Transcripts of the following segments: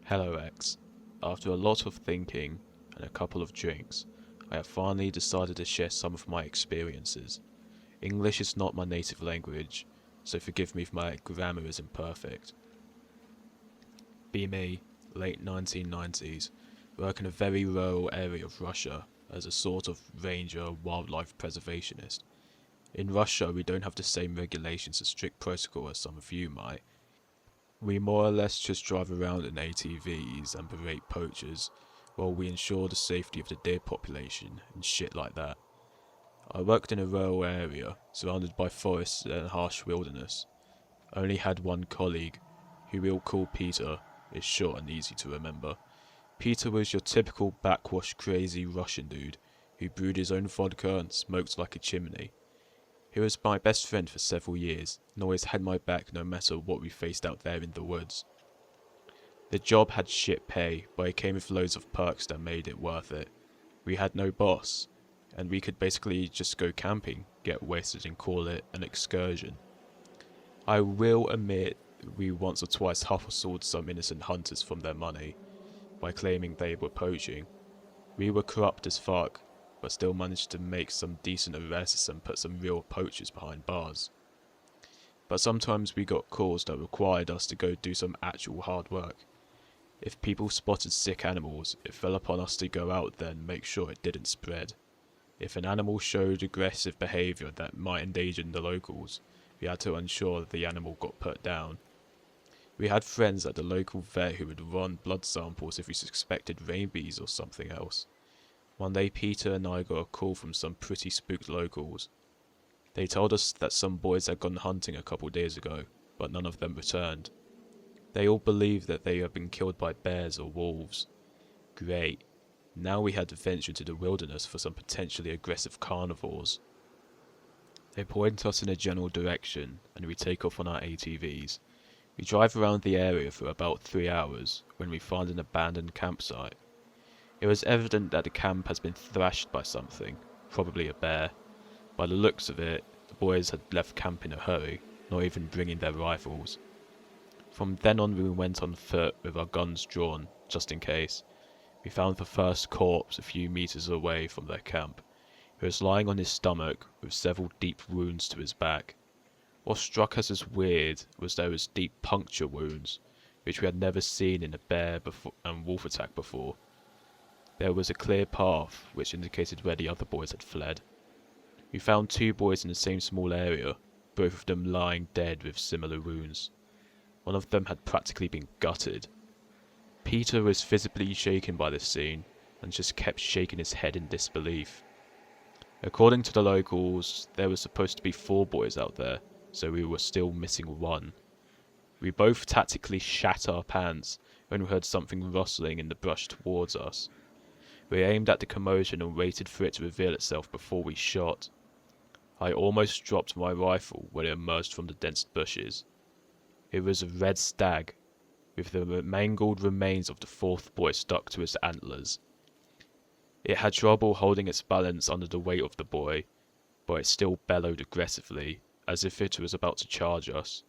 Hello X. After a lot of thinking and a couple of drinks, I have finally decided to share some of my experiences. English is not my native language, so forgive me if my grammar is imperfect. Be me, late 1990s, work in a very rural area of Russia as a sort of ranger wildlife preservationist. In Russia, we don't have the same regulations and strict protocol as some of you might. We more or less just drive around in ATVs and berate poachers, while we ensure the safety of the deer population and shit like that. I worked in a rural area, surrounded by forests and harsh wilderness. Only had one colleague, who we'll call Peter, is short and easy to remember. Peter was your typical backwash crazy Russian dude, who brewed his own vodka and smoked like a chimney. He was my best friend for several years, and always had my back no matter what we faced out there in the woods. The job had shit pay, but it came with loads of perks that made it worth it. We had no boss, and we could basically just go camping, get wasted and call it an excursion. I will admit we once or twice hustled some innocent hunters from their money, by claiming they were poaching. We were corrupt as fuck, but still managed to make some decent arrests and put some real poachers behind bars. But sometimes we got calls that required us to go do some actual hard work. If people spotted sick animals, it fell upon us to go out there and make sure it didn't spread. If an animal showed aggressive behaviour that might endanger the locals, we had to ensure that the animal got put down. We had friends at the local vet who would run blood samples if we suspected rabies or something else. One day Peter and I got a call from some pretty spooked locals. They told us that some boys had gone hunting a couple days ago, but none of them returned. They all believed that they had been killed by bears or wolves. Great. Now we had to venture into the wilderness for some potentially aggressive carnivores. They point us in a general direction, and we take off on our ATVs. We drive around the area for about 3 hours, when we find an abandoned campsite. It was evident that the camp has been thrashed by something, probably a bear. By the looks of it, the boys had left camp in a hurry, not even bringing their rifles. From then on we went on foot with our guns drawn, just in case. We found the first corpse a few meters away from their camp. He was lying on his stomach, with several deep wounds to his back. What struck us as weird was there was deep puncture wounds, which we had never seen in a bear and wolf attack before. There was a clear path, which indicated where the other boys had fled. We found 2 boys in the same small area, both of them lying dead with similar wounds. One of them had practically been gutted. Peter was visibly shaken by this scene, and just kept shaking his head in disbelief. According to the locals, there were supposed to be 4 boys out there, so we were still missing 1. We both tactically shat our pants when we heard something rustling in the brush towards us. We aimed at the commotion and waited for it to reveal itself before we shot. I almost dropped my rifle when it emerged from the dense bushes. It was a red stag, with the mangled remains of the 4th boy stuck to its antlers. It had trouble holding its balance under the weight of the boy, but it still bellowed aggressively, as if it was about to charge us.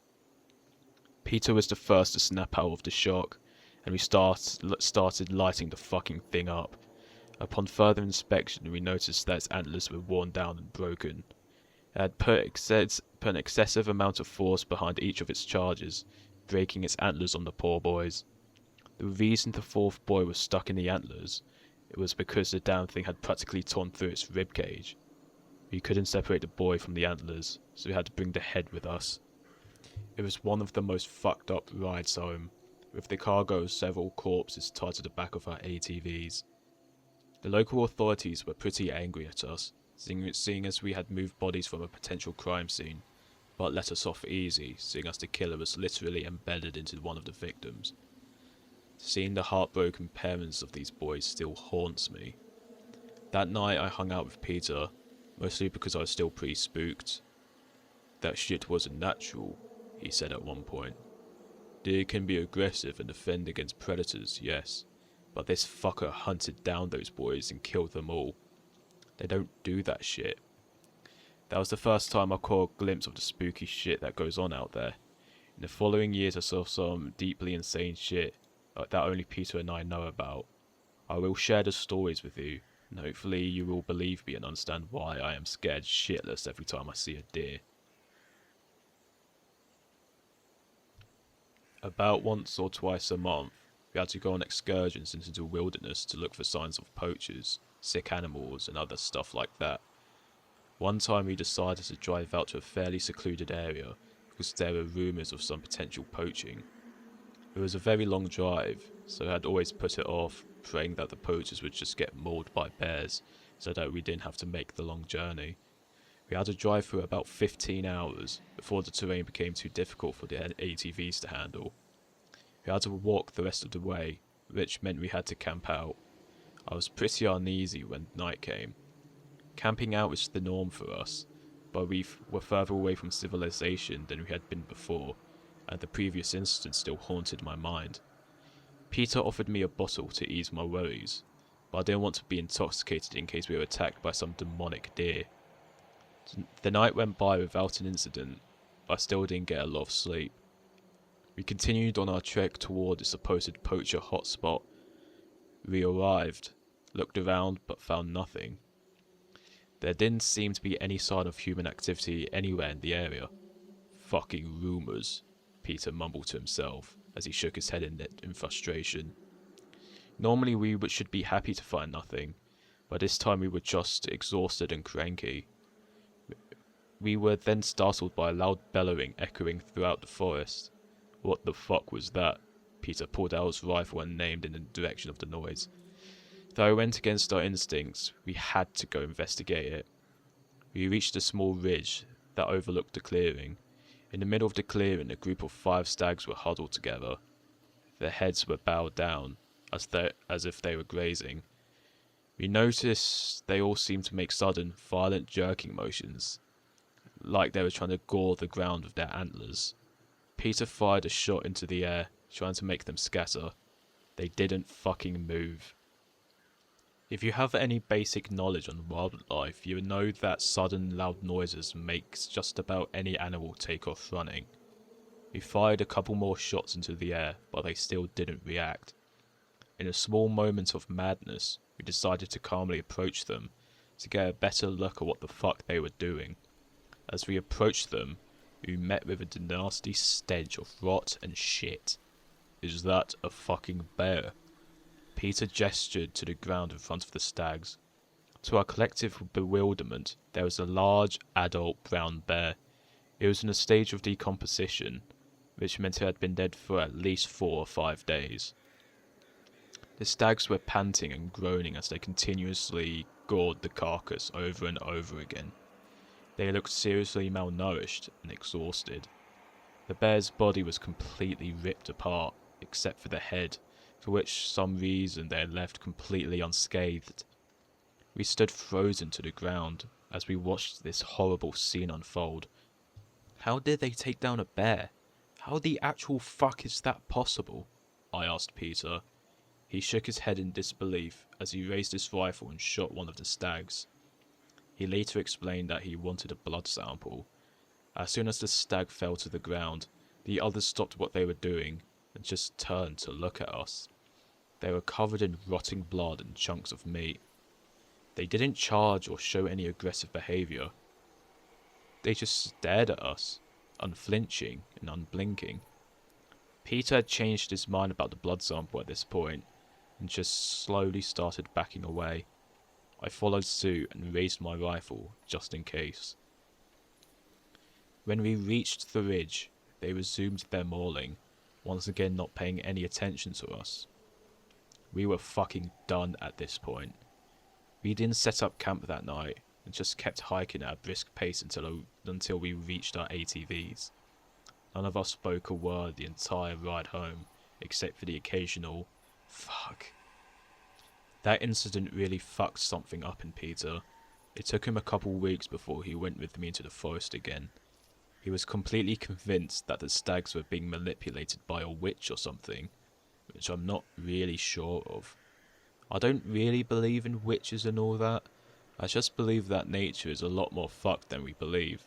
Peter was the first to snap out of the shock, and we started lighting the fucking thing up. Upon further inspection, we noticed that its antlers were worn down and broken. It had put an excessive amount of force behind each of its charges, breaking its antlers on the poor boys. The reason the 4th boy was stuck in the antlers, it was because the damn thing had practically torn through its ribcage. We couldn't separate the boy from the antlers, so we had to bring the head with us. It was one of the most fucked up rides home, with the cargo of several corpses tied to the back of our ATVs. The local authorities were pretty angry at us, seeing as we had moved bodies from a potential crime scene, but let us off easy, seeing as the killer was literally embedded into one of the victims. Seeing the heartbroken parents of these boys still haunts me. That night I hung out with Peter, mostly because I was still pretty spooked. "That shit wasn't natural," he said at one point. "Deer can be aggressive and defend against predators, yes, but this fucker hunted down those boys and killed them all. They don't do that shit." That was the first time I caught a glimpse of the spooky shit that goes on out there. In the following years I saw some deeply insane shit. that only Peter and I know about. I will share the stories with you, and hopefully you will believe me and understand why I am scared shitless every time I see a deer. About once or twice a month, we had to go on excursions into the wilderness to look for signs of poachers, sick animals, and other stuff like that. One time we decided to drive out to a fairly secluded area because there were rumours of some potential poaching. It was a very long drive, so I had always put it off, praying that the poachers would just get mauled by bears so that we didn't have to make the long journey. We had to drive for about 15 hours before the terrain became too difficult for the ATVs to handle. We had to walk the rest of the way, which meant we had to camp out. I was pretty uneasy when night came. Camping out was the norm for us, but we were further away from civilization than we had been before, and the previous incident still haunted my mind. Peter offered me a bottle to ease my worries, but I didn't want to be intoxicated in case we were attacked by some demonic deer. The night went by without an incident, but I still didn't get a lot of sleep. We continued on our trek toward the supposed poacher hotspot. We arrived, looked around, but found nothing. There didn't seem to be any sign of human activity anywhere in the area. Fucking rumours, Peter mumbled to himself as he shook his head in frustration. Normally we should be happy to find nothing, but this time we were just exhausted and cranky. We were then startled by a loud bellowing echoing throughout the forest. What the fuck was that? Peter pulled out his rifle and aimed in the direction of the noise. Though I went against our instincts, we had to go investigate it. We reached a small ridge that overlooked the clearing. In the middle of the clearing, a group of 5 stags were huddled together. Their heads were bowed down, as if they were grazing. We noticed they all seemed to make sudden, violent jerking motions, like they were trying to gore the ground with their antlers. Peter fired a shot into the air, trying to make them scatter. They didn't fucking move. If you have any basic knowledge on wildlife, you know that sudden loud noises makes just about any animal take off running. We fired a couple more shots into the air, but they still didn't react. In a small moment of madness, we decided to calmly approach them, to get a better look at what the fuck they were doing. As we approached them, we met with a nasty stench of rot and shit. Is that a fucking bear? Peter gestured to the ground in front of the stags. To our collective bewilderment, there was a large, adult brown bear. It was in a stage of decomposition, which meant it had been dead for at least 4 or 5 days. The stags were panting and groaning as they continuously gored the carcass over and over again. They looked seriously malnourished and exhausted. The bear's body was completely ripped apart, except for the head, for which some reason they had left completely unscathed. We stood frozen to the ground as we watched this horrible scene unfold. How did they take down a bear? How the actual fuck is that possible? I asked Peter. He shook his head in disbelief as he raised his rifle and shot one of the stags. He later explained that he wanted a blood sample. As soon as the stag fell to the ground, the others stopped what they were doing and just turned to look at us. They were covered in rotting blood and chunks of meat. They didn't charge or show any aggressive behaviour. They just stared at us, unflinching and unblinking. Peter had changed his mind about the blood sample at this point, and just slowly started backing away. I followed suit and raised my rifle, just in case. When we reached the ridge, they resumed their mauling, once again not paying any attention to us. We were fucking done at this point. We didn't set up camp that night, and just kept hiking at a brisk pace until we reached our ATVs. None of us spoke a word the entire ride home, except for the occasional fuck. That incident really fucked something up in Peter. It took him a couple weeks before he went with me into the forest again. He was completely convinced that the stags were being manipulated by a witch or something, which I'm not really sure of. I don't really believe in witches and all that. I just believe that nature is a lot more fucked than we believe.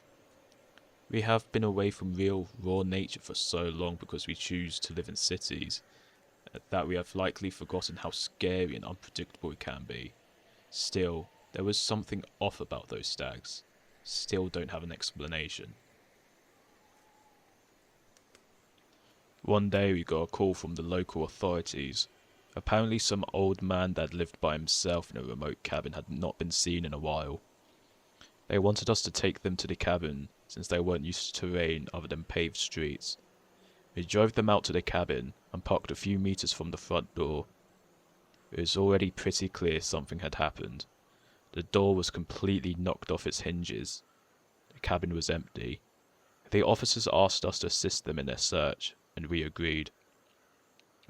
We have been away from real, raw nature for so long because we choose to live in cities, that we have likely forgotten how scary and unpredictable it can be. Still, there was something off about those stags. Still don't have an explanation. One day we got a call from the local authorities. Apparently some old man that lived by himself in a remote cabin had not been seen in a while. They wanted us to take them to the cabin, since they weren't used to terrain other than paved streets. We drove them out to the cabin, and parked a few meters from the front door. It was already pretty clear something had happened. The door was completely knocked off its hinges. The cabin was empty. The officers asked us to assist them in their search, and we agreed.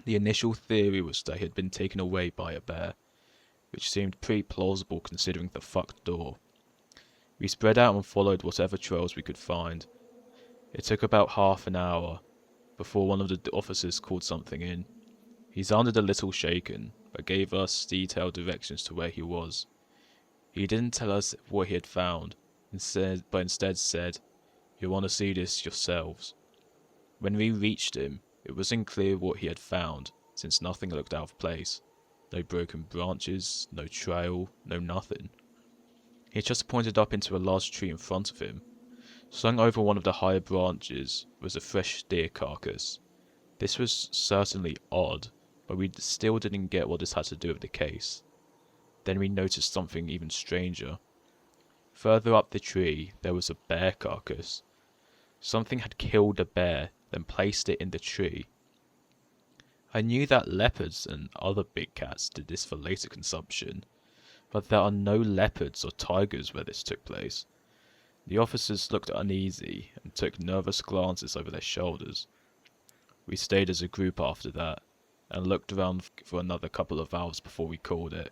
The initial theory was they had been taken away by a bear, which seemed pretty plausible considering the fucked door. We spread out and followed whatever trails we could find. It took about half an hour before one of the officers called something in. He sounded a little shaken, but gave us detailed directions to where he was. He didn't tell us what he had found, but instead said, "You'll want to see this yourselves." When we reached him, it wasn't clear what he had found, since nothing looked out of place. No broken branches, no trail, no nothing. He just pointed up into a large tree in front of him. Slung over one of the higher branches was a fresh deer carcass. This was certainly odd, but we still didn't get what this had to do with the case. Then we noticed something even stranger. Further up the tree, there was a bear carcass. Something had killed a bear, then placed it in the tree. I knew that leopards and other big cats did this for later consumption, but there are no leopards or tigers where this took place. The officers looked uneasy and took nervous glances over their shoulders. We stayed as a group after that, and looked around for another couple of hours before we called it.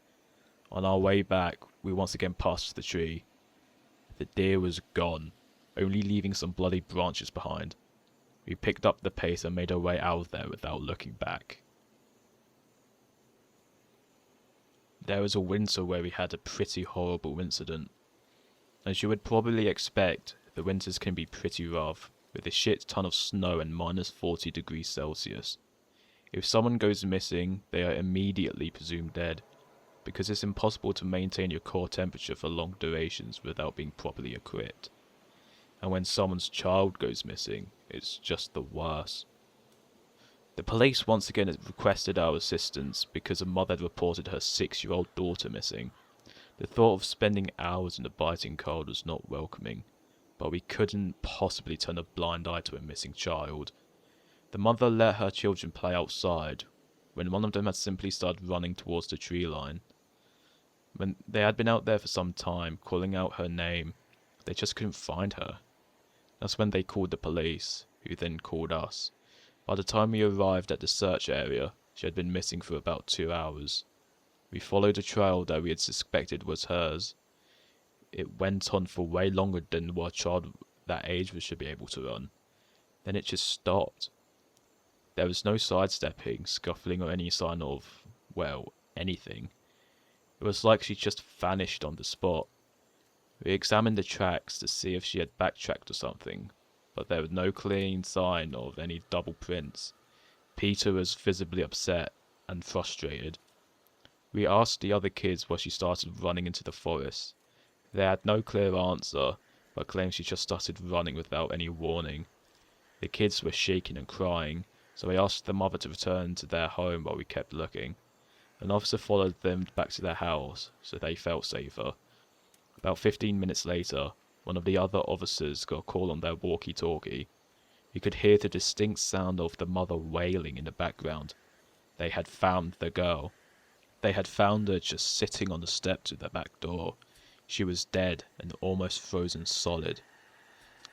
On our way back, we once again passed the tree. The deer was gone, only leaving some bloody branches behind. We picked up the pace and made our way out of there without looking back. There was a winter where we had a pretty horrible incident. As you would probably expect, the winters can be pretty rough, with a shit ton of snow and minus 40 degrees Celsius. If someone goes missing, they are immediately presumed dead, because it's impossible to maintain your core temperature for long durations without being properly equipped. And when someone's child goes missing, it's just the worst. The police once again requested our assistance because a mother had reported her 6-year-old daughter missing. The thought of spending hours in the biting cold was not welcoming, but we couldn't possibly turn a blind eye to a missing child. The mother let her children play outside, when one of them had simply started running towards the tree line. When they had been out there for some time, calling out her name, they just couldn't find her. That's when they called the police, who then called us. By the time we arrived at the search area, she had been missing for about 2 hours. We followed a trail that we had suspected was hers. It went on for way longer than what a child that age should be able to run. Then it just stopped. There was no sidestepping, scuffling, or any sign of, well, anything. It was like she just vanished on the spot. We examined the tracks to see if she had backtracked or something, but there was no clean sign of any double prints. Peter was visibly upset and frustrated. We asked the other kids why she started running into the forest. They had no clear answer, but claimed she just started running without any warning. The kids were shaking and crying, so we asked the mother to return to their home while we kept looking. An officer followed them back to their house, so they felt safer. About 15 minutes later, one of the other officers got a call on their walkie-talkie. You could hear the distinct sound of the mother wailing in the background. They had found the girl. They had found her just sitting on the steps of their back door. She was dead and almost frozen solid.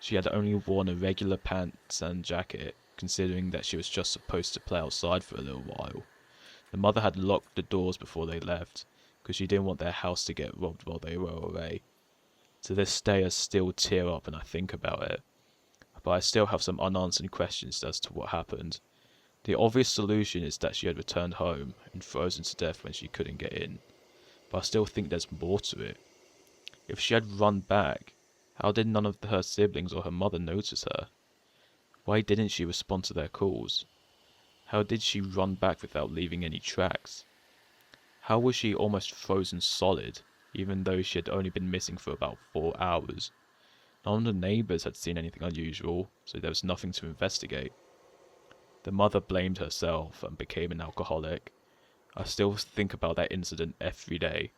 She had only worn a regular pants and jacket, considering that she was just supposed to play outside for a little while. The mother had locked the doors before they left, because she didn't want their house to get robbed while they were away. To this day I still tear up when I think about it, but I still have some unanswered questions as to what happened. The obvious solution is that she had returned home and frozen to death when she couldn't get in, but I still think there's more to it. If she had run back, how did none of her siblings or her mother notice her? Why didn't she respond to their calls? How did she run back without leaving any tracks? How was she almost frozen solid, even though she had only been missing for about 4 hours? None of the neighbours had seen anything unusual, so there was nothing to investigate. The mother blamed herself and became an alcoholic. I still think about that incident every day.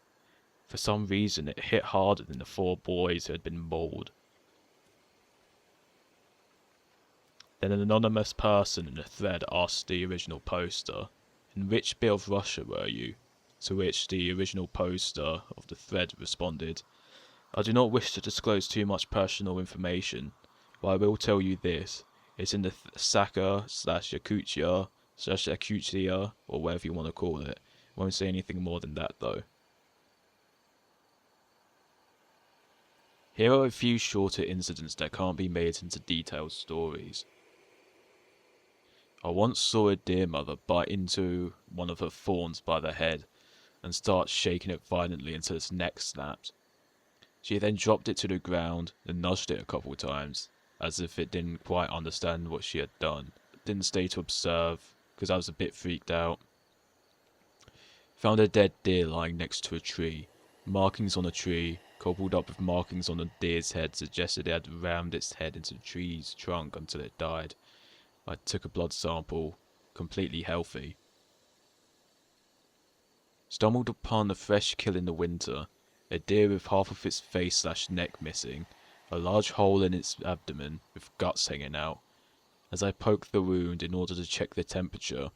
For some reason, it hit harder than the 4 boys who had been mauled. Then an anonymous person in a thread asked the original poster, "In which bit of Russia were you?" To which the original poster of the thread responded, "I do not wish to disclose too much personal information, but I will tell you this. It's in the Sakha/Yakutia/Yakutia, or whatever you want to call it. Won't say anything more than that, though." Here are a few shorter incidents that can't be made into detailed stories. I once saw a deer mother bite into one of her fawns by the head and start shaking it violently until its neck snapped. She then dropped it to the ground and nudged it a couple times, as if it didn't quite understand what she had done. Didn't stay to observe, because I was a bit freaked out. Found a dead deer lying next to a tree. Markings on the tree, coupled up with markings on the deer's head, suggested it had rammed its head into the tree's trunk until it died. I took a blood sample, completely healthy. Stumbled upon a fresh kill in the winter. A deer with half of its face/neck missing, a large hole in its abdomen with guts hanging out. As I poked the wound in order to check the temperature,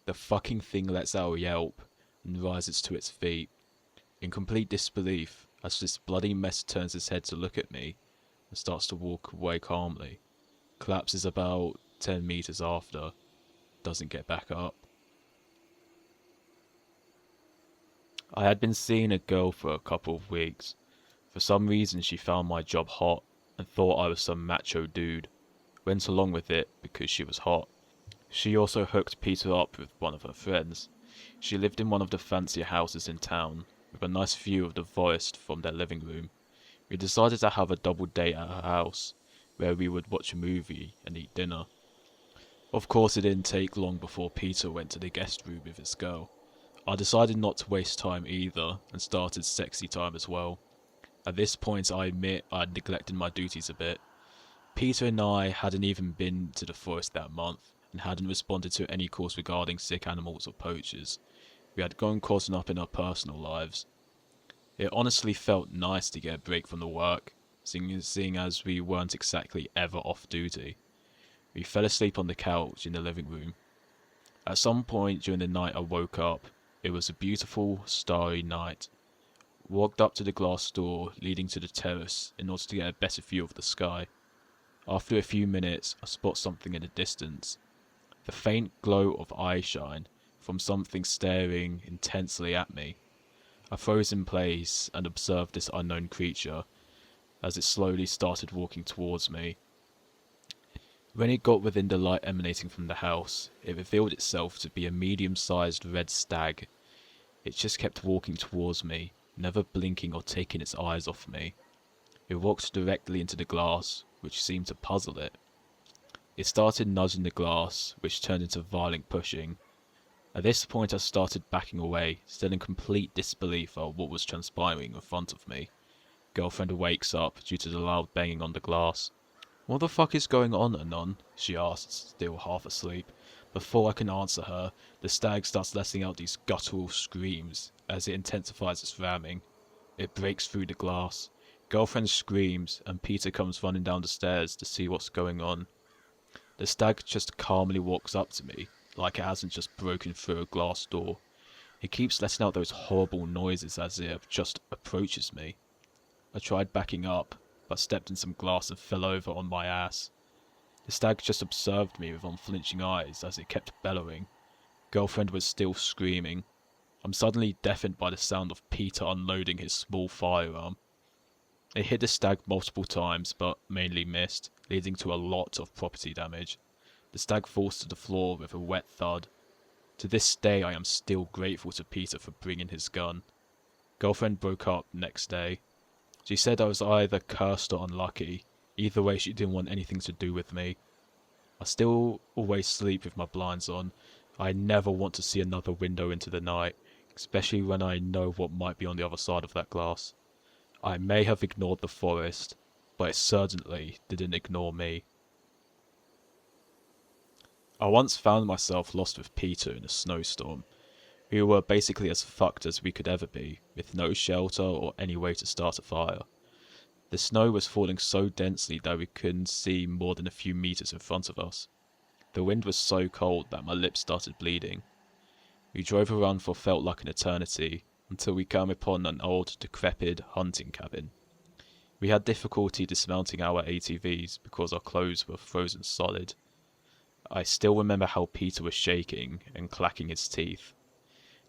the fucking thing lets out a yelp and rises to its feet. In complete disbelief, as this bloody mess turns its head to look at me and starts to walk away calmly, collapses about 10 meters after, doesn't get back up. I had been seeing a girl for a couple of weeks. For some reason she found my job hot and thought I was some macho dude. Went along with it because she was hot. She also hooked Peter up with one of her friends. She lived in one of the fancier houses in town, with a nice view of the forest from their living room. We decided to have a double date at her house, where we would watch a movie and eat dinner. Of course, it didn't take long before Peter went to the guest room with his girl. I decided not to waste time either, and started sexy time as well. At this point, I admit I had neglected my duties a bit. Peter and I hadn't even been to the forest that month, and hadn't responded to any calls regarding sick animals or poachers. We had gone caught up in our personal lives. It honestly felt nice to get a break from the work, seeing as we weren't exactly ever off duty. We fell asleep on the couch in the living room. At some point during the night I woke up. It was a beautiful, starry night. Walked up to the glass door leading to the terrace in order to get a better view of the sky. After a few minutes, I spot something in the distance. The faint glow of eyeshine from something staring intensely at me. I froze in place and observed this unknown creature as it slowly started walking towards me. When it got within the light emanating from the house, it revealed itself to be a medium-sized red stag. It just kept walking towards me, never blinking or taking its eyes off me. It walked directly into the glass, which seemed to puzzle it. It started nudging the glass, which turned into violent pushing. At this point I started backing away, still in complete disbelief at what was transpiring in front of me. Girlfriend wakes up due to the loud banging on the glass. "What the fuck is going on, Anon?" she asks, still half asleep. Before I can answer her, the stag starts letting out these guttural screams as it intensifies its ramming. It breaks through the glass. Girlfriend screams, and Peter comes running down the stairs to see what's going on. The stag just calmly walks up to me, like it hasn't just broken through a glass door. It keeps letting out those horrible noises as it just approaches me. I tried backing up, but stepped in some glass and fell over on my ass. The stag just observed me with unflinching eyes as it kept bellowing. Girlfriend was still screaming. I'm suddenly deafened by the sound of Peter unloading his small firearm. It hit the stag multiple times, but mainly missed, leading to a lot of property damage. The stag falls to the floor with a wet thud. To this day I am still grateful to Peter for bringing his gun. Girlfriend broke up next day. She said I was either cursed or unlucky. Either way, she didn't want anything to do with me. I still always sleep with my blinds on, I never want to see another window into the night, especially when I know what might be on the other side of that glass. I may have ignored the forest, but it certainly didn't ignore me. I once found myself lost with Peter in a snowstorm. We were basically as fucked as we could ever be, with no shelter or any way to start a fire. The snow was falling so densely that we couldn't see more than a few meters in front of us. The wind was so cold that my lips started bleeding. We drove around for felt like an eternity, until we came upon an old, decrepit hunting cabin. We had difficulty dismounting our ATVs because our clothes were frozen solid. I still remember how Peter was shaking and clacking his teeth.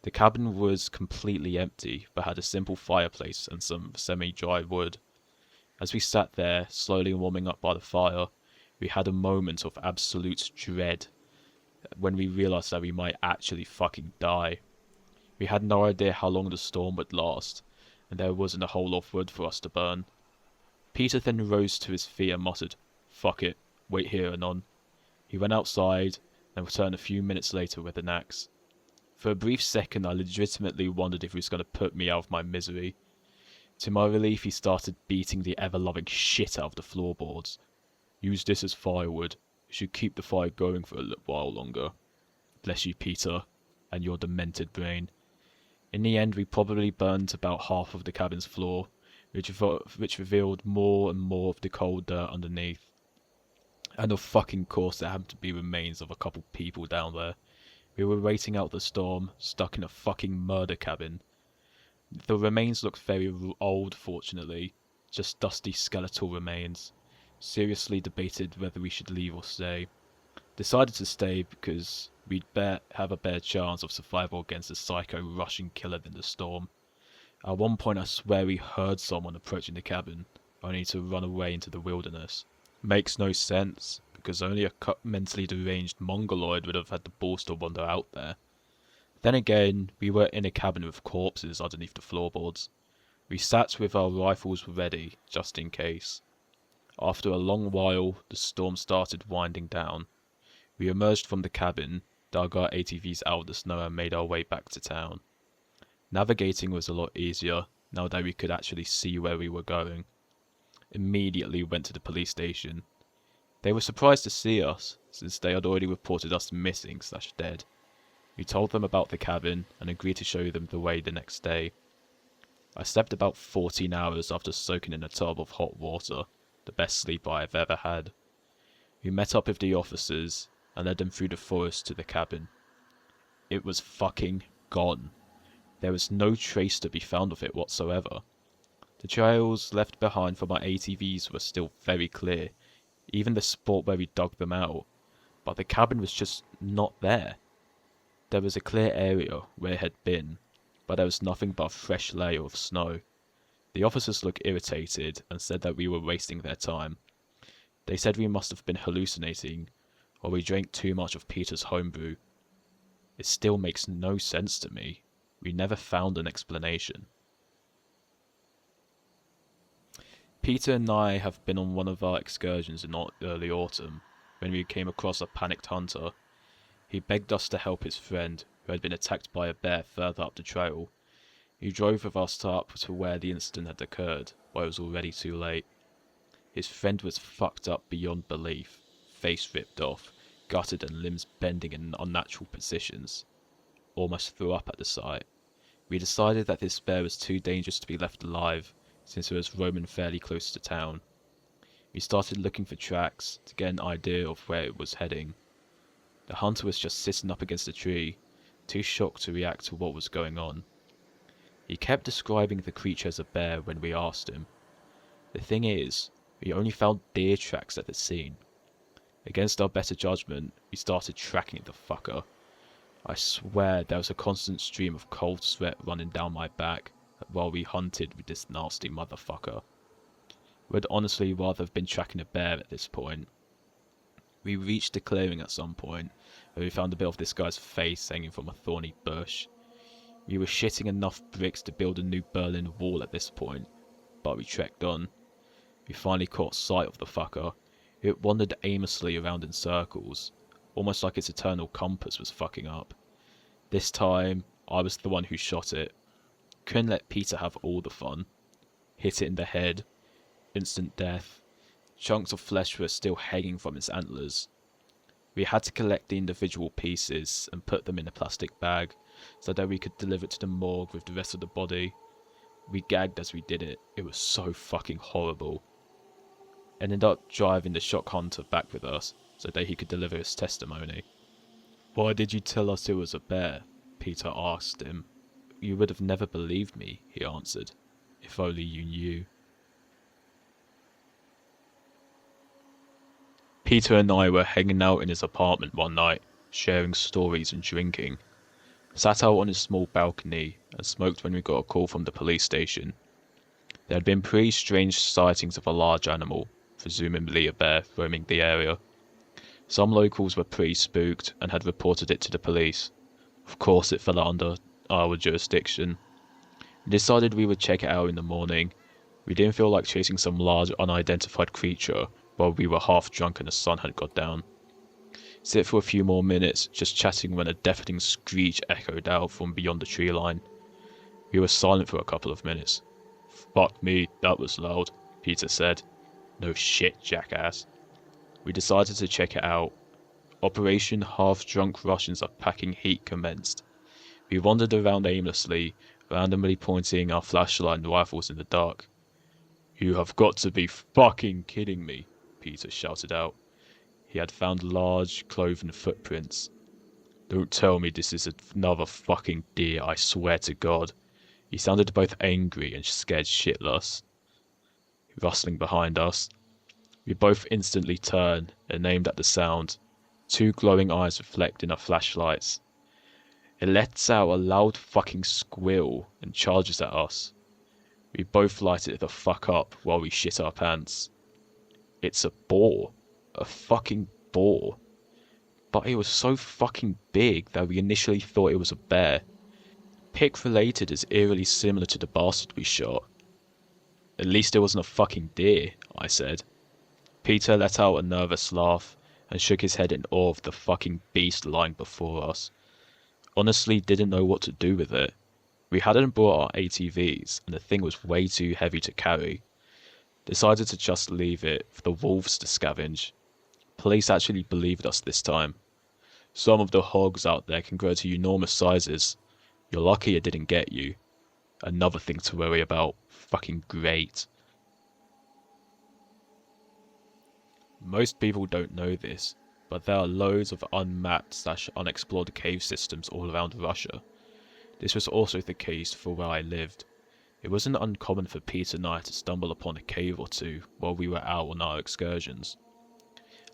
The cabin was completely empty, but had a simple fireplace and some semi-dry wood. As we sat there, slowly warming up by the fire, we had a moment of absolute dread when we realized that we might actually fucking die. We had no idea how long the storm would last, and there wasn't a whole lot of wood for us to burn. Peter then rose to his feet and muttered, "Fuck it, wait here, Anon." He went outside, and returned a few minutes later with an axe. For a brief second I legitimately wondered if he was going to put me out of my misery. To my relief, he started beating the ever-loving shit out of the floorboards. "Use this as firewood. It should keep the fire going for a little while longer. Bless you, Peter, and your demented brain." In the end, we probably burnt about half of the cabin's floor, which revealed more and more of the cold dirt underneath. And of fucking course there happened to be remains of a couple people down there. We were waiting out the storm, stuck in a fucking murder cabin. The remains looked very old, fortunately, just dusty skeletal remains. Seriously debated whether we should leave or stay. Decided to stay because we'd have a better chance of survival against the psycho Russian killer than the storm. At one point I swear we heard someone approaching the cabin, only to run away into the wilderness. Makes no sense, because only a mentally deranged mongoloid would have had the balls to wander out there. Then again, we were in a cabin with corpses underneath the floorboards. We sat with our rifles ready, just in case. After a long while, the storm started winding down. We emerged from the cabin, dug our ATVs out of the snow and made our way back to town. Navigating was a lot easier, now that we could actually see where we were going. Immediately went to the police station. They were surprised to see us, since they had already reported us missing/dead. We told them about the cabin, and agreed to show them the way the next day. I slept about 14 hours after soaking in a tub of hot water, the best sleep I have ever had. We met up with the officers, and led them through the forest to the cabin. It was fucking gone. There was no trace to be found of it whatsoever. The trails left behind from our ATVs were still very clear, even the spot where we dug them out, but the cabin was just not there. There was a clear area where it had been, but there was nothing but a fresh layer of snow. The officers looked irritated and said that we were wasting their time. They said we must have been hallucinating, or we drank too much of Peter's homebrew. It still makes no sense to me. We never found an explanation. Peter and I have been on one of our excursions in early autumn, when we came across a panicked hunter. He begged us to help his friend, who had been attacked by a bear further up the trail. He drove with us up to where the incident had occurred, but it was already too late. His friend was fucked up beyond belief, face ripped off, gutted and limbs bending in unnatural positions. Almost threw up at the sight. We decided that this bear was too dangerous to be left alive, since it was roaming fairly close to town. We started looking for tracks to get an idea of where it was heading. The hunter was just sitting up against a tree, too shocked to react to what was going on. He kept describing the creature as a bear when we asked him. The thing is, we only found deer tracks at the scene. Against our better judgment, we started tracking the fucker. I swear there was a constant stream of cold sweat running down my back while we hunted with this nasty motherfucker. We'd honestly rather have been tracking a bear at this point. We reached a clearing at some point, where we found a bit of this guy's face hanging from a thorny bush. We were shitting enough bricks to build a new Berlin Wall at this point, but we trekked on. We finally caught sight of the fucker. It wandered aimlessly around in circles. almost like its eternal compass was fucking up. This time, I was the one who shot it. Couldn't let Peter have all the fun. Hit it in the head. Instant death. Chunks of flesh were still hanging from its antlers. We had to collect the individual pieces and put them in a plastic bag so that we could deliver it to the morgue with the rest of the body. We gagged as we did it. It was so fucking horrible. Ended up driving the shock hunter back with us so that he could deliver his testimony. "Why did you tell us it was a bear?" Peter asked him. "You would have never believed me," he answered. "If only you knew." Peter and I were hanging out in his apartment one night, sharing stories and drinking. Sat out on his small balcony and smoked when we got a call from the police station. There had been pretty strange sightings of a large animal, presumably a bear, roaming the area. Some locals were pretty spooked and had reported it to the police. Of course it fell under our jurisdiction. We decided we would check it out in the morning. We didn't feel like chasing some large unidentified creature while we were half drunk and the sun had got down. Sit for a few more minutes, just chatting, when a deafening screech echoed out from beyond the tree line. We were silent for a couple of minutes. "Fuck me, that was loud," Peter said. "No shit, jackass." We decided to check it out. Operation Half-Drunk Russians Are Packing Heat commenced. We wandered around aimlessly, randomly pointing our flashlight and rifles in the dark. "You have got to be fucking kidding me," Peter shouted out. He had found large, cloven footprints. "Don't tell me this is another fucking deer, I swear to God." He sounded both angry and scared shitless. Rustling behind us. We both instantly turned and aimed at the sound. Two glowing eyes reflecting our flashlights. It lets out a loud fucking squeal and charges at us. We both light it the fuck up while we shit our pants. It's a boar. A fucking boar. But it was so fucking big that we initially thought it was a bear. Pick-related is eerily similar to the bastard we shot. "At least it wasn't a fucking deer," I said. Peter let out a nervous laugh and shook his head in awe of the fucking beast lying before us. Honestly didn't know what to do with it. We hadn't brought our ATVs and the thing was way too heavy to carry. Decided to just leave it for the wolves to scavenge. Police actually believed us this time. "Some of the hogs out there can grow to enormous sizes. You're lucky it didn't get you. Another thing to worry about. Fucking great." Most people don't know this, but there are loads of unmapped/unexplored cave systems all around Russia. This was also the case for where I lived. It wasn't uncommon for Peter and I to stumble upon a cave or two while we were out on our excursions.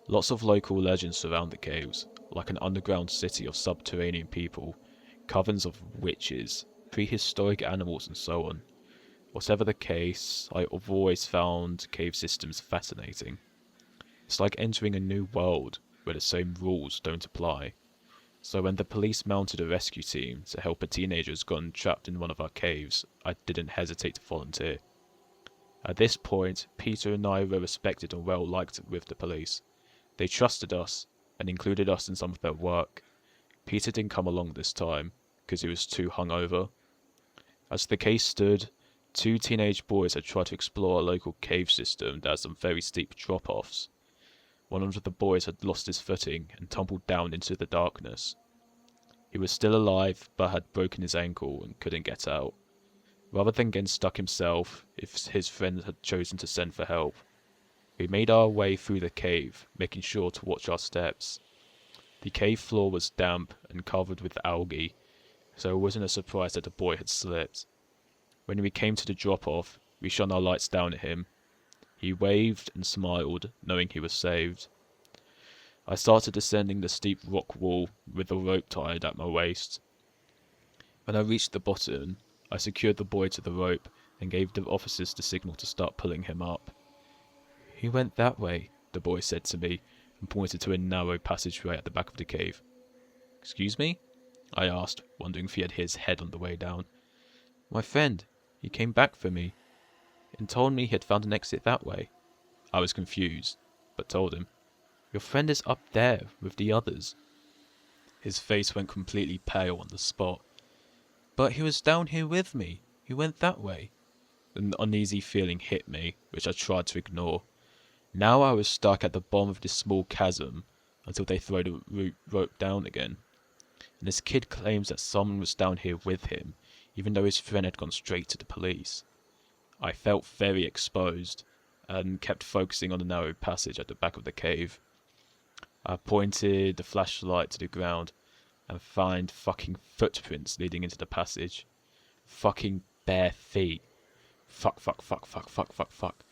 Lots of local legends surround the caves, like an underground city of subterranean people, covens of witches, prehistoric animals and so on. Whatever the case, I've always found cave systems fascinating. It's like entering a new world where the same rules don't apply. So when the police mounted a rescue team to help a teenager who's gotten trapped in one of our caves, I didn't hesitate to volunteer. At this point, Peter and I were respected and well liked with the police. They trusted us and included us in some of their work. Peter didn't come along this time because he was too hungover. As the case stood, two teenage boys had tried to explore a local cave system that had some very steep drop-offs. One of the boys had lost his footing and tumbled down into the darkness. He was still alive, but had broken his ankle and couldn't get out. Rather than getting stuck himself, if his friends had chosen to send for help, we made our way through the cave, making sure to watch our steps. The cave floor was damp and covered with algae, so it wasn't a surprise that the boy had slipped. When we came to the drop-off, we shone our lights down at him. He waved and smiled, knowing he was saved. I started descending the steep rock wall with a rope tied at my waist. When I reached the bottom, I secured the boy to the rope and gave the officers the signal to start pulling him up. "He went that way," the boy said to me, and pointed to a narrow passageway at the back of the cave. "Excuse me?" I asked, wondering if he had hit his head on the way down. "My friend, he came back for me and told me he had found an exit that way." I was confused, but told him. Your friend is up there with the others. His face went completely pale on the spot. But he was down here with me. He went that way. An uneasy feeling hit me, which I tried to ignore. Now I was stuck at the bottom of this small chasm until they throw the rope down again. And this kid claims that someone was down here with him, even though his friend had gone straight to the police. I felt very exposed, and kept focusing on the narrow passage at the back of the cave. I pointed the flashlight to the ground, and found fucking footprints leading into the passage. Fucking bare feet. Fuck, fuck, fuck, fuck, fuck, fuck, fuck.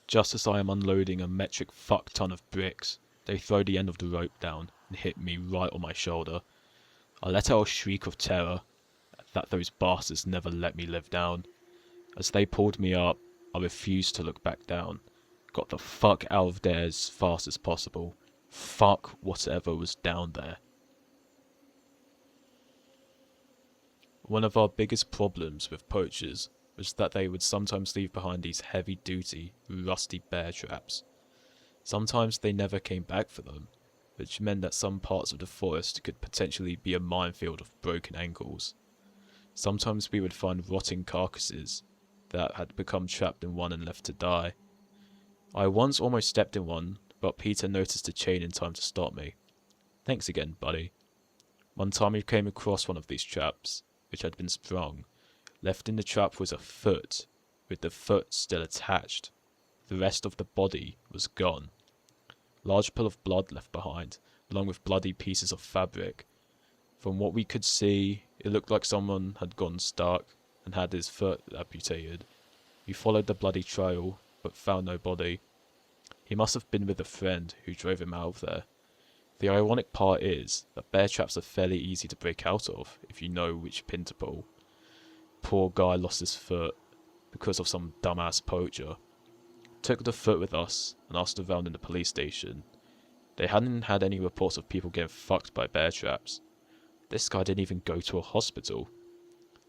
Just as I am unloading a metric fuck ton of bricks, they throw the end of the rope down and hit me right on my shoulder. I let out a shriek of terror that those bastards never let me live down. As they pulled me up, I refused to look back down. Got the fuck out of there as fast as possible. Fuck whatever was down there. One of our biggest problems with poachers was that they would sometimes leave behind these heavy-duty, rusty bear traps. Sometimes they never came back for them, which meant that some parts of the forest could potentially be a minefield of broken ankles. Sometimes we would find rotting carcasses that had become trapped in one and left to die. I once almost stepped in one, but Peter noticed a chain in time to stop me. Thanks again, buddy. One time we came across one of these traps, which had been sprung. Left in the trap was a foot, with the foot still attached. The rest of the body was gone. Large pool of blood left behind, along with bloody pieces of fabric. From what we could see, it looked like someone had gone stark and had his foot amputated. We followed the bloody trail, but found no body. He must have been with a friend who drove him out of there. The ironic part is that bear traps are fairly easy to break out of if you know which pin to pull. Poor guy lost his foot because of some dumbass poacher. Took the foot with us and asked around in the police station. They hadn't had any reports of people getting fucked by bear traps. This guy didn't even go to a hospital,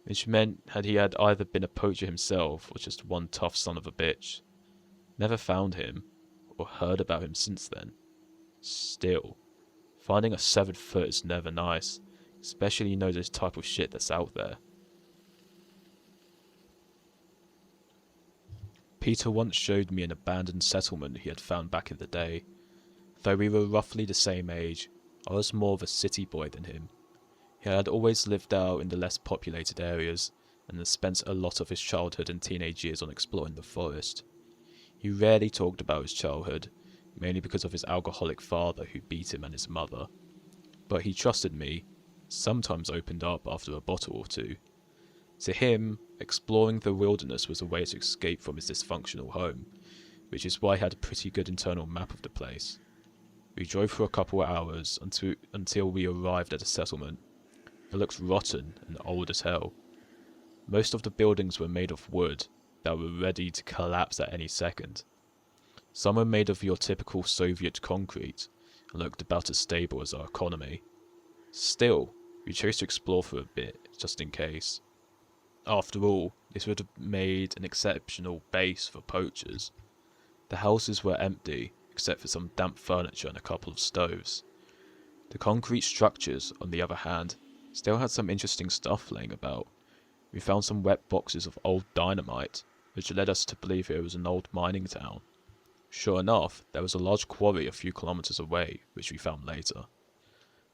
which meant he had either been a poacher himself or just one tough son of a bitch. Never found him or heard about him since then. Still, finding a severed foot is never nice, especially you know this type of shit that's out there. Peter once showed me an abandoned settlement he had found back in the day. Though we were roughly the same age, I was more of a city boy than him. He had always lived out in the less populated areas, and had spent a lot of his childhood and teenage years on exploring the forest. He rarely talked about his childhood, mainly because of his alcoholic father who beat him and his mother. But he trusted me, sometimes opened up after a bottle or two. To him, exploring the wilderness was a way to escape from his dysfunctional home, which is why he had a pretty good internal map of the place. We drove for a couple of hours until we arrived at a settlement. It looked rotten and old as hell. Most of the buildings were made of wood that were ready to collapse at any second. Some were made of your typical Soviet concrete and looked about as stable as our economy. Still, we chose to explore for a bit, just in case. After all, this would have made an exceptional base for poachers. The houses were empty, except for some damp furniture and a couple of stoves. The concrete structures, on the other hand, still had some interesting stuff laying about. We found some wet boxes of old dynamite, which led us to believe it was an old mining town. Sure enough, there was a large quarry a few kilometers away, which we found later.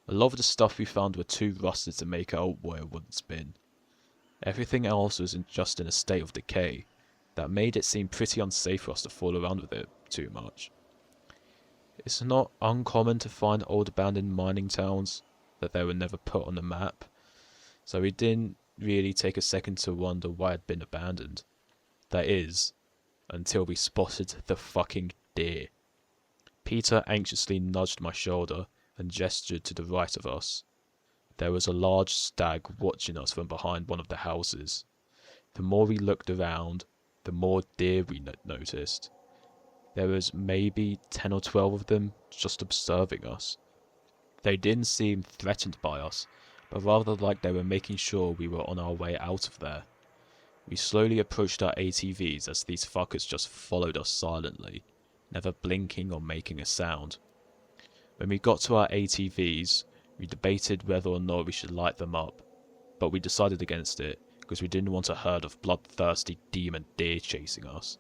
A lot of the stuff we found were too rusted to make out what it once been. Everything else was just in a state of decay that made it seem pretty unsafe for us to fool around with it too much. It's not uncommon to find old abandoned mining towns that they were never put on the map, so we didn't really take a second to wonder why it had been abandoned. That is, until we spotted the fucking deer. Peter anxiously nudged my shoulder and gestured to the right of us. There was a large stag watching us from behind one of the houses. The more we looked around, the more deer we noticed. There was maybe 10 or 12 of them just observing us. They didn't seem threatened by us, but rather like they were making sure we were on our way out of there. We slowly approached our ATVs as these fuckers just followed us silently, never blinking or making a sound. When we got to our ATVs, we debated whether or not we should light them up, but we decided against it because we didn't want a herd of bloodthirsty demon deer chasing us.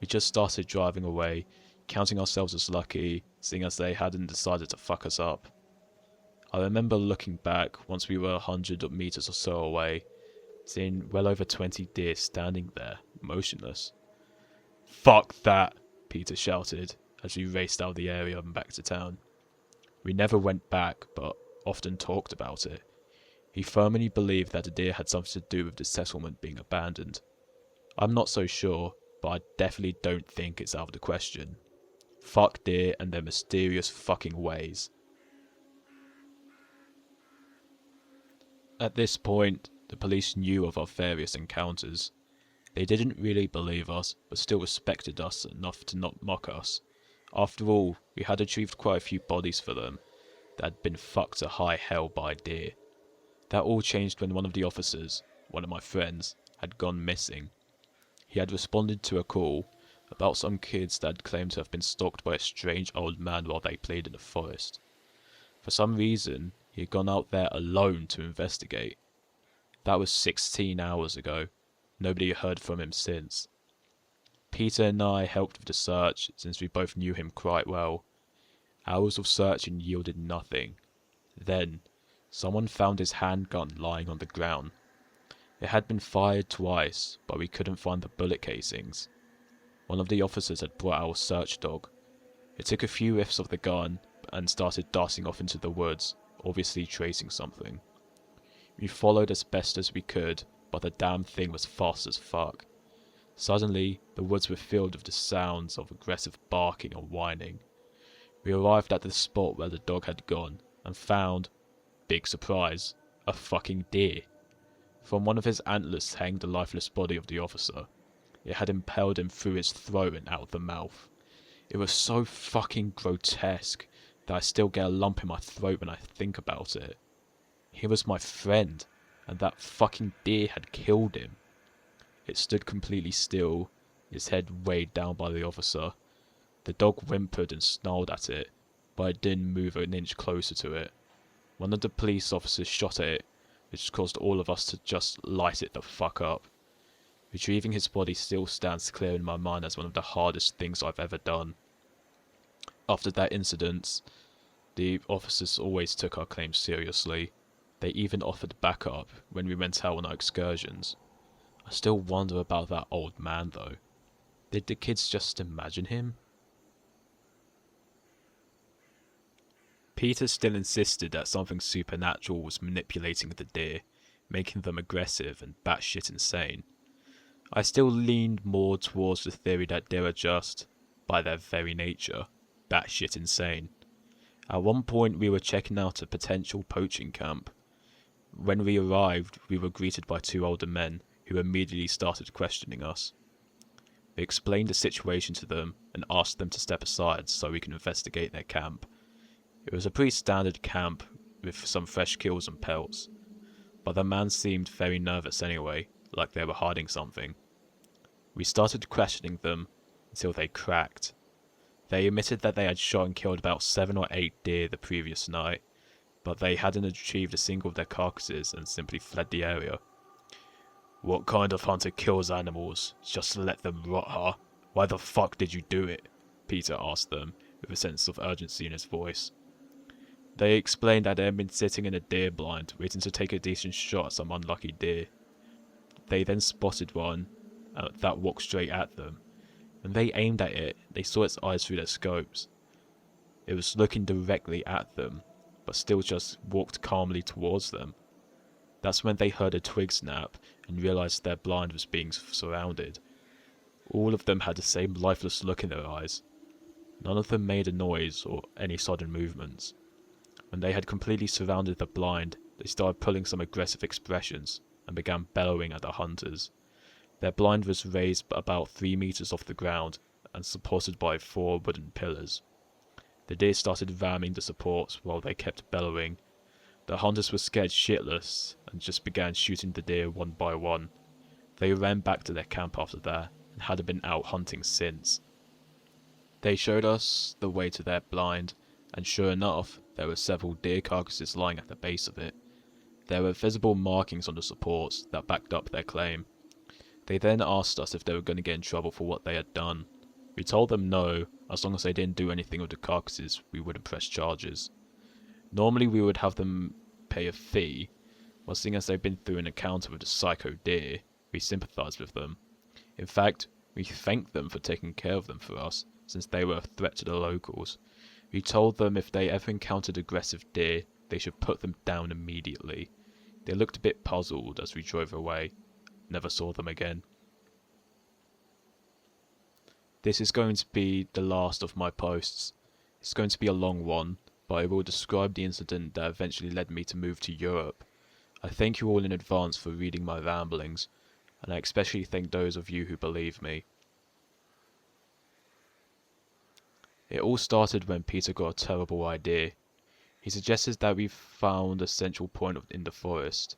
We just started driving away, counting ourselves as lucky, seeing as they hadn't decided to fuck us up. I remember looking back once we were 100 meters or so away, seeing well over 20 deer standing there, motionless. "Fuck that!" Peter shouted as we raced out of the area and back to town. We never went back, but often talked about it. He firmly believed that the deer had something to do with the settlement being abandoned. I'm not so sure, but I definitely don't think it's out of the question. Fuck deer and their mysterious fucking ways. At this point, the police knew of our various encounters. They didn't really believe us, but still respected us enough to not mock us. After all, we had retrieved quite a few bodies for them that had been fucked to high hell by deer. That all changed when one of the officers, one of my friends, had gone missing. He had responded to a call about some kids that had claimed to have been stalked by a strange old man while they played in the forest. For some reason, he had gone out there alone to investigate. That was 16 hours ago. Nobody heard from him since. Peter and I helped with the search since we both knew him quite well. Hours of searching yielded nothing. Then, someone found his handgun lying on the ground. It had been fired twice, but we couldn't find the bullet casings. One of the officers had brought our search dog. It took a few whiffs of the gun and started darting off into the woods, obviously tracing something. We followed as best as we could, but the damn thing was fast as fuck. Suddenly, the woods were filled with the sounds of aggressive barking and whining. We arrived at the spot where the dog had gone, and found, big surprise, a fucking deer. From one of his antlers hanged the lifeless body of the officer. It had impaled him through his throat and out the mouth. It was so fucking grotesque that I still get a lump in my throat when I think about it. He was my friend, and that fucking deer had killed him. It stood completely still, its head weighed down by the officer. The dog whimpered and snarled at it, but it didn't move an inch closer to it. One of the police officers shot at it, which caused all of us to just light it the fuck up. Retrieving his body still stands clear in my mind as one of the hardest things I've ever done. After that incident, the officers always took our claims seriously. They even offered backup when we went out on our excursions. I still wonder about that old man though. Did the kids just imagine him? Peter still insisted that something supernatural was manipulating the deer, making them aggressive and batshit insane. I still leaned more towards the theory that they were just, by their very nature, batshit insane. At one point we were checking out a potential poaching camp. When we arrived, we were greeted by two older men who immediately started questioning us. We explained the situation to them and asked them to step aside so we can investigate their camp. It was a pretty standard camp with some fresh kills and pelts, but the man seemed very nervous anyway, like they were hiding something. We started questioning them until they cracked. They admitted that they had shot and killed about 7 or 8 deer the previous night, but they hadn't retrieved a single of their carcasses and simply fled the area. "What kind of hunter kills animals? Just to let them rot, huh? Why the fuck did you do it?" Peter asked them, with a sense of urgency in his voice. They explained that they had been sitting in a deer blind, waiting to take a decent shot at some unlucky deer. They then spotted one that walked straight at them. When they aimed at it, they saw its eyes through their scopes. It was looking directly at them, but still just walked calmly towards them. That's when they heard a twig snap and realized their blind was being surrounded. All of them had the same lifeless look in their eyes. None of them made a noise or any sudden movements. When they had completely surrounded the blind, they started pulling some aggressive expressions and began bellowing at the hunters. Their blind was raised about 3 meters off the ground and supported by 4 wooden pillars. The deer started ramming the supports while they kept bellowing. The hunters were scared shitless and just began shooting the deer one by one. They ran back to their camp after that and hadn't been out hunting since. They showed us the way to their blind and sure enough, there were several deer carcasses lying at the base of it. There were visible markings on the supports that backed up their claim. They then asked us if they were going to get in trouble for what they had done. We told them no, as long as they didn't do anything with the carcasses, we wouldn't press charges. Normally we would have them pay a fee, but seeing as they've been through an encounter with a psycho deer, we sympathised with them. In fact, we thanked them for taking care of them for us, since they were a threat to the locals. We told them if they ever encountered aggressive deer, they should put them down immediately. They looked a bit puzzled as we drove away. Never saw them again. This is going to be the last of my posts. It's going to be a long one, but I will describe the incident that eventually led me to move to Europe. I thank you all in advance for reading my ramblings, and I especially thank those of you who believe me. It all started when Peter got a terrible idea. He suggested that we found a central point in the forest,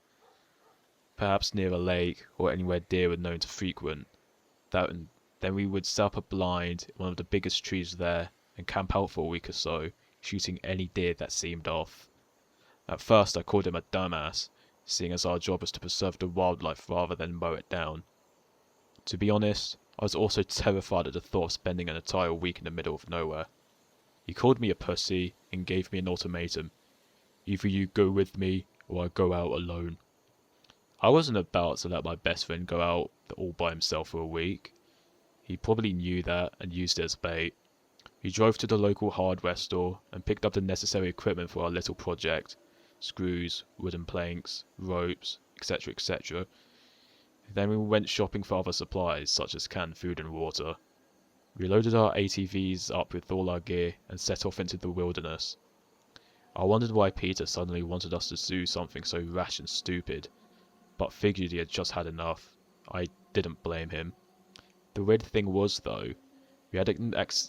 perhaps near a lake or anywhere deer were known to frequent. Then we would set up a blind in one of the biggest trees there and camp out for a week or so, shooting any deer that seemed off. At first I called him a dumbass, seeing as our job was to preserve the wildlife rather than mow it down. To be honest, I was also terrified at the thought of spending an entire week in the middle of nowhere. He called me a pussy and gave me an ultimatum. Either you go with me or I go out alone. I wasn't about to let my best friend go out all by himself for a week. He probably knew that and used it as bait. We drove to the local hardware store and picked up the necessary equipment for our little project. Screws, wooden planks, ropes, etc, etc. Then we went shopping for other supplies such as canned food and water. We loaded our ATVs up with all our gear and set off into the wilderness. I wondered why Peter suddenly wanted us to do something so rash and stupid, but figured he had just had enough. I didn't blame him. The weird thing was, though, we had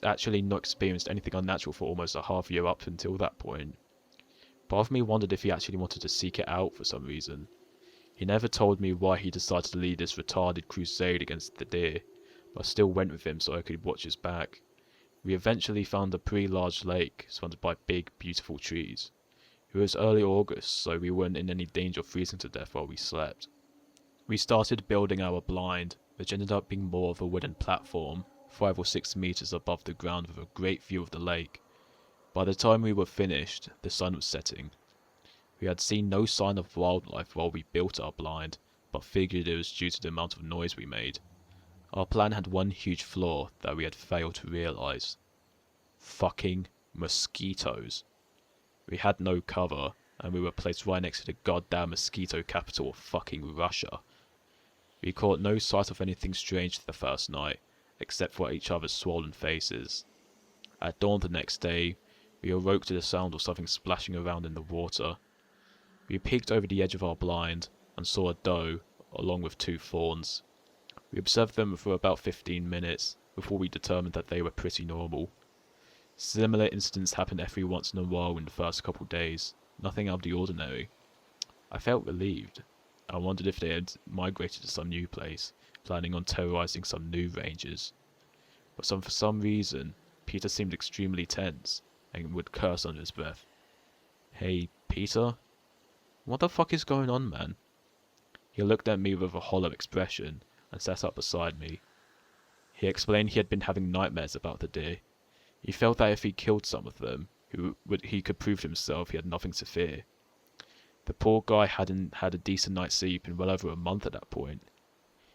actually not experienced anything unnatural for almost a half year up until that point. Part of me wondered if he actually wanted to seek it out for some reason. He never told me why he decided to lead this retarded crusade against the deer, but I still went with him so I could watch his back. We eventually found a pretty large lake surrounded by big, beautiful trees. It was early August, so we weren't in any danger of freezing to death while we slept. We started building our blind, which ended up being more of a wooden platform, 5 or 6 meters above the ground with a great view of the lake. By the time we were finished, the sun was setting. We had seen no sign of wildlife while we built our blind, but figured it was due to the amount of noise we made. Our plan had one huge flaw that we had failed to realize. Fucking mosquitoes. We had no cover, and we were placed right next to the goddamn mosquito capital of fucking Russia. We caught no sight of anything strange the first night, except for each other's swollen faces. At dawn the next day, we awoke to the sound of something splashing around in the water. We peeked over the edge of our blind, and saw a doe, along with 2 fawns. We observed them for about 15 minutes, before we determined that they were pretty normal. Similar incidents happened every once in a while in the first couple days, nothing out of the ordinary. I felt relieved. I wondered if they had migrated to some new place, planning on terrorizing some new ranges. But for some reason, Peter seemed extremely tense, and would curse under his breath. Hey, Peter? What the fuck is going on, man? He looked at me with a hollow expression, and sat up beside me. He explained he had been having nightmares about the deer. He felt that if he killed some of them, he could prove to himself he had nothing to fear. The poor guy hadn't had a decent night's sleep in well over a month at that point.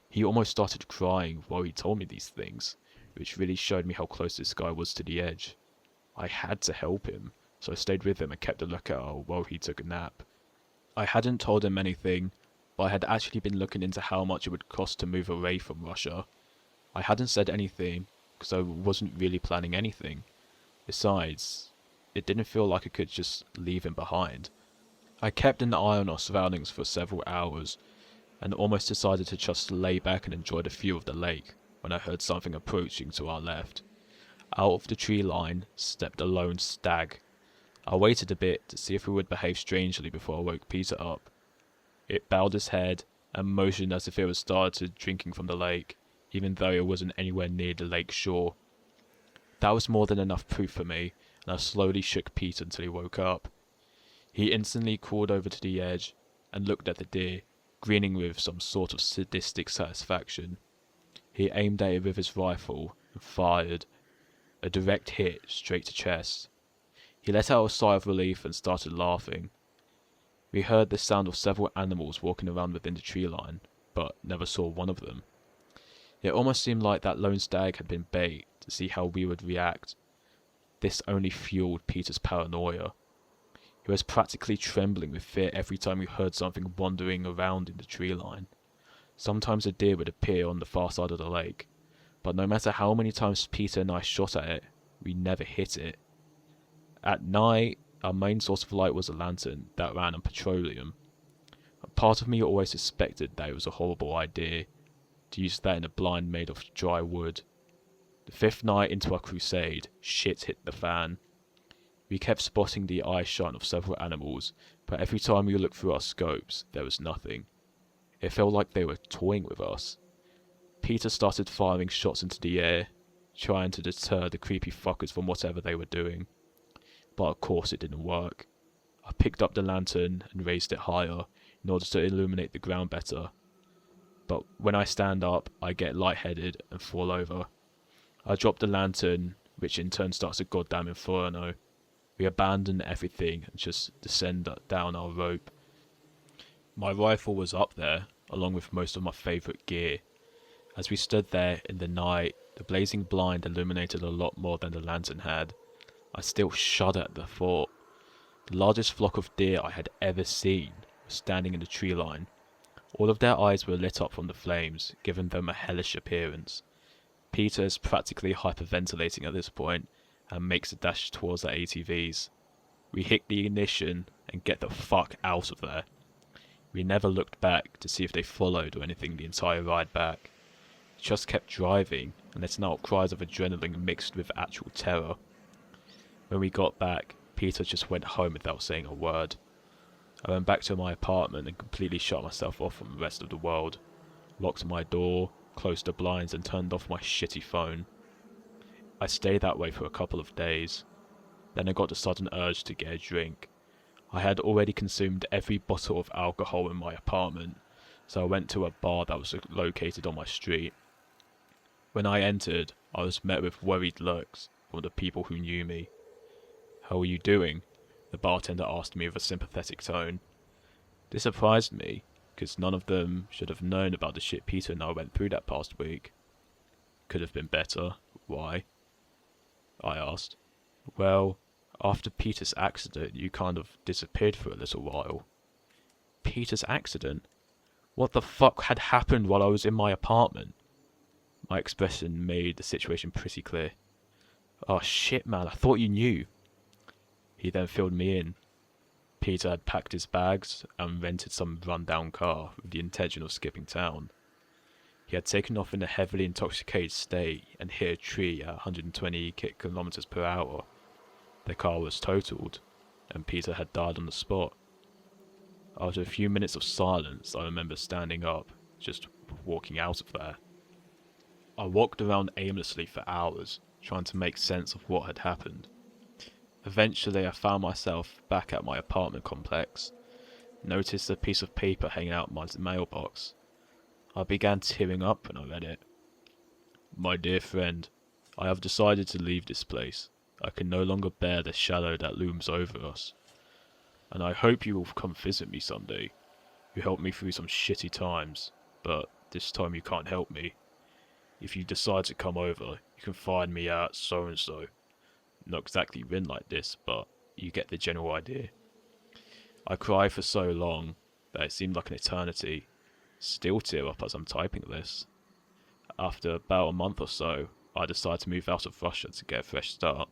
He almost started crying while he told me these things, which really showed me how close this guy was to the edge. I had to help him, so I stayed with him and kept a lookout while he took a nap. I hadn't told him anything, but I had actually been looking into how much it would cost to move away from Russia. I hadn't said anything, because I wasn't really planning anything. Besides, it didn't feel like I could just leave him behind. I kept an eye on our surroundings for several hours, and almost decided to just lay back and enjoy the view of the lake, when I heard something approaching to our left. Out of the tree line stepped a lone stag. I waited a bit to see if it would behave strangely before I woke Peter up. It bowed its head and motioned as if it was started drinking from the lake, even though it wasn't anywhere near the lake shore. That was more than enough proof for me, and I slowly shook Peter until he woke up. He instantly crawled over to the edge and looked at the deer, grinning with some sort of sadistic satisfaction. He aimed at it with his rifle and fired, a direct hit straight to chest. He let out a sigh of relief and started laughing. We heard the sound of several animals walking around within the tree line, but never saw one of them. It almost seemed like that lone stag had been bait to see how we would react. This only fueled Peter's paranoia. He was practically trembling with fear every time we heard something wandering around in the tree line. Sometimes a deer would appear on the far side of the lake, but no matter how many times Peter and I shot at it, we never hit it. At night, our main source of light was a lantern that ran on petroleum. A part of me always suspected that it was a horrible idea to use that in a blind made of dry wood. The 5th night into our crusade, shit hit the fan. We kept spotting the eye shine of several animals, but every time we looked through our scopes, there was nothing. It felt like they were toying with us. Peter started firing shots into the air, trying to deter the creepy fuckers from whatever they were doing. But of course it didn't work. I picked up the lantern and raised it higher in order to illuminate the ground better. But when I stand up, I get lightheaded and fall over. I drop the lantern, which in turn starts a goddamn inferno. We abandon everything and just descend down our rope. My rifle was up there, along with most of my favourite gear. As we stood there in the night, the blazing blind illuminated a lot more than the lantern had. I still shudder at the thought. The largest flock of deer I had ever seen was standing in the tree line. All of their eyes were lit up from the flames, giving them a hellish appearance. Peter is practically hyperventilating at this point, and makes a dash towards our ATVs. We hit the ignition and get the fuck out of there. We never looked back to see if they followed or anything the entire ride back. We just kept driving and letting out cries of adrenaline mixed with actual terror. When we got back, Peter just went home without saying a word. I went back to my apartment and completely shut myself off from the rest of the world. Locked my door, closed the blinds and turned off my shitty phone. I stayed that way for a couple of days. Then I got a sudden urge to get a drink. I had already consumed every bottle of alcohol in my apartment, so I went to a bar that was located on my street. When I entered, I was met with worried looks from the people who knew me. "How are you doing?" the bartender asked me with a sympathetic tone. This surprised me, because none of them should have known about the shit Peter and I went through that past week. "Could have been better. Why?" I asked. "Well, after Peter's accident, you kind of disappeared for a little while." Peter's accident? What the fuck had happened while I was in my apartment? My expression made the situation pretty clear. "Oh shit, man, I thought you knew." He then filled me in. Peter had packed his bags and rented some run-down car with the intention of skipping town. He had taken off in a heavily intoxicated state and hit a tree at 120 kilometers per hour. The car was totaled, and Peter had died on the spot. After a few minutes of silence, I remember standing up, just walking out of there. I walked around aimlessly for hours, trying to make sense of what had happened. Eventually, I found myself back at my apartment complex, noticed a piece of paper hanging out my mailbox. I began tearing up when I read it. "My dear friend, I have decided to leave this place. I can no longer bear the shadow that looms over us. And I hope you will come visit me someday. You helped me through some shitty times, but this time you can't help me. If you decide to come over, you can find me at so-and-so." Not exactly written like this, but you get the general idea. I cried for so long that it seemed like an eternity. Still tear up as I'm typing this. After about a month or so, I decided to move out of Russia to get a fresh start.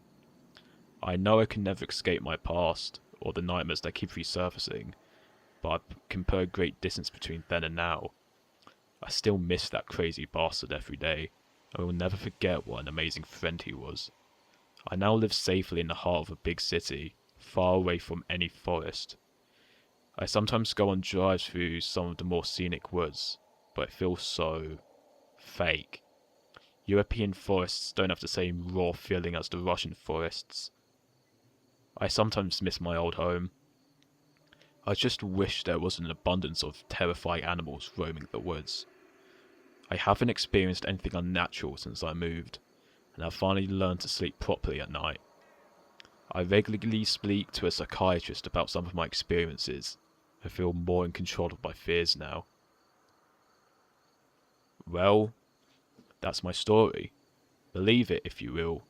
I know I can never escape my past, or the nightmares that keep resurfacing, but I can put a great distance between then and now. I still miss that crazy bastard every day, and will never forget what an amazing friend he was. I now live safely in the heart of a big city, far away from any forest. I sometimes go on drives through some of the more scenic woods, but it feels so fake. European forests don't have the same raw feeling as the Russian forests. I sometimes miss my old home. I just wish there was an abundance of terrifying animals roaming the woods. I haven't experienced anything unnatural since I moved, and I've finally learned to sleep properly at night. I regularly speak to a psychiatrist about some of my experiences. I feel more in control of my fears now. Well, that's my story. Believe it if you will.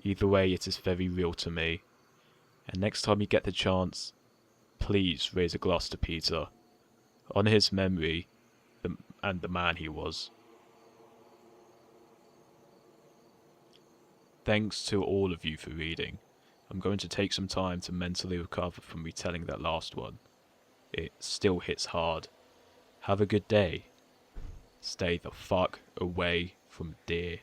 Either way, it is very real to me. And next time you get the chance, please raise a glass to Pietr. On his memory, and the man he was. Thanks to all of you for reading. I'm going to take some time to mentally recover from retelling that last one. It still hits hard. Have a good day. Stay the fuck away from deer.